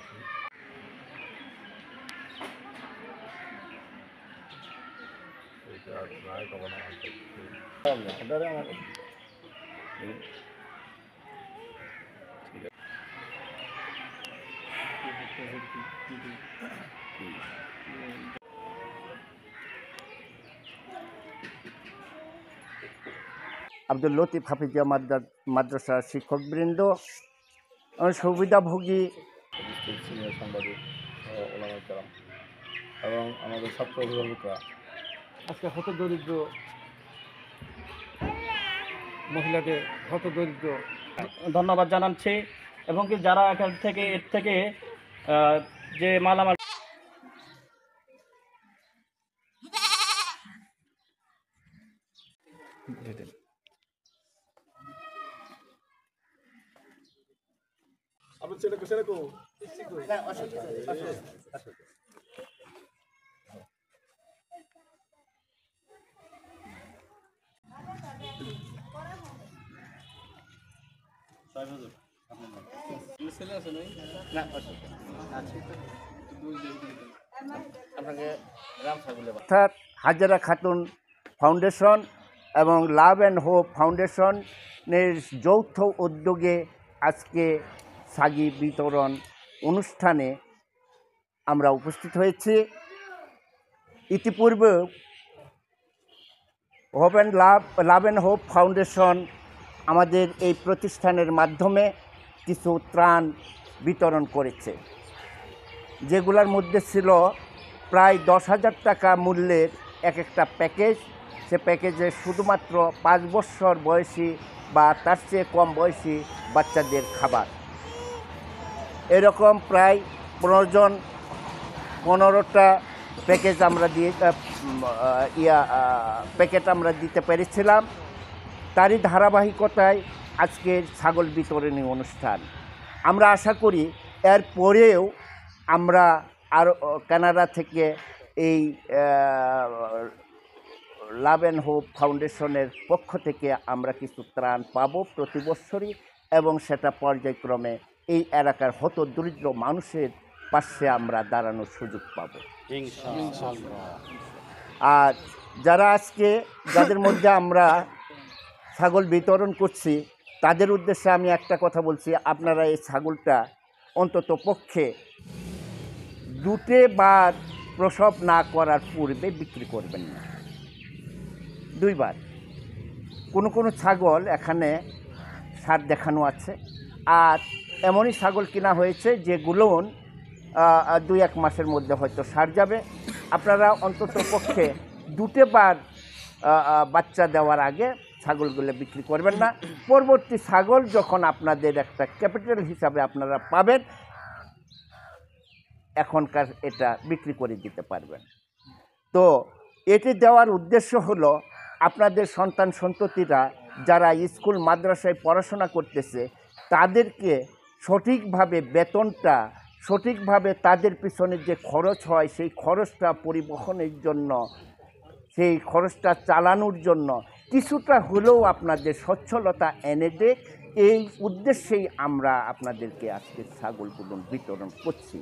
আছি। এটা প্রায় কমানো হয়েছে। আব্দুল লতিফ হাফিজিয়া মাদ্রাসার শিক্ষকবৃন্দ, সুবিধাভোগী সিনিয়র সাংবাদিক ওলামায়ে কেরাম এবং আমাদের ছাত্র অভিভাবকরা, আজকে হতদরিদ্র মহিলাদের হতদরিদ্র ধন্যবাদ জানাচ্ছি এবং কি যারা এখান থেকে এর থেকে যে মালামাল অর্থাৎ হাজেরা খাতুন ফাউন্ডেশন এবং লাভ অ্যান্ড হোপ ফাউন্ডেশনের যৌথ উদ্যোগে আজকে সাগি বিতরণ অনুষ্ঠানে আমরা উপস্থিত হয়েছি। ইতিপূর্বে লাভ অ্যান্ড হোপ ফাউন্ডেশন আমাদের এই প্রতিষ্ঠানের মাধ্যমে কিছু ত্রাণ বিতরণ করেছে, যেগুলোর মধ্যে ছিল প্রায় 10,000 টাকা মূল্যের একটা প্যাকেজ। সে প্যাকেজে শুধুমাত্র 5 বছর বয়সী বা তার চেয়ে কম বয়সী বাচ্চাদের খাবার। এরকম প্রায় 15টা প্যাকেজ আমরা প্যাকেট আমরা দিতে পেরেছিলাম। তারই ধারাবাহিকতায় আজকের ছাগল বিতরণী অনুষ্ঠান। আমরা আশা করি এর পরেও আমরা আর কানাডা থেকে এই লাভ অ্যান্ড হোপ ফাউন্ডেশনের পক্ষ থেকে আমরা কিছু ত্রাণ পাবো প্রতি বছরই, এবং সেটা পর্যায়ক্রমে এই এলাকার হতদরিদ্র মানুষের পাশে আমরা দাঁড়ানোর সুযোগ পাবো ইনশাআল্লাহ। আর যাদের মধ্যে আমরা ছাগল বিতরণ করছি তাদের উদ্দেশ্যে আমি একটা কথা বলছি, আপনারা এই ছাগলটা অন্তত পক্ষে 2 বার প্রসব না করার পূর্বে বিক্রি করবেন না। 2 বার। কোনো ছাগল এখানে সার দেখানো আছে, আর এমনই ছাগল কিনা হয়েছে যেগুলো 2-1 মাসের মধ্যে হয়তো সার যাবে। আপনারা অন্তত পক্ষে 2 বার বাচ্চা দেওয়ার আগে ছাগলগুলো বিক্রি করবেন না। পরবর্তী ছাগল যখন আপনাদের একটা ক্যাপিটাল হিসাবে আপনারা পাবেন, এখনকার এটা বিক্রি করে দিতে পারবেন। তো এটি দেওয়ার উদ্দেশ্য হলো আপনাদের সন্তান সন্ততিরা যারা স্কুল মাদ্রাসায় পড়াশোনা করতেছে তাদেরকে সঠিকভাবে বেতনটা, সঠিকভাবে তাদের পিছনে যে খরচ হয় সেই খরচটা পরিবহনের জন্য, সেই খরচটা চালানোর জন্য কিছুটা হলেও আপনাদের সচ্ছলতা এনে দেয়, এই উদ্দেশ্যেই আমরা আপনাদেরকে আজকে ছাগলগুলো বিতরণ করছি।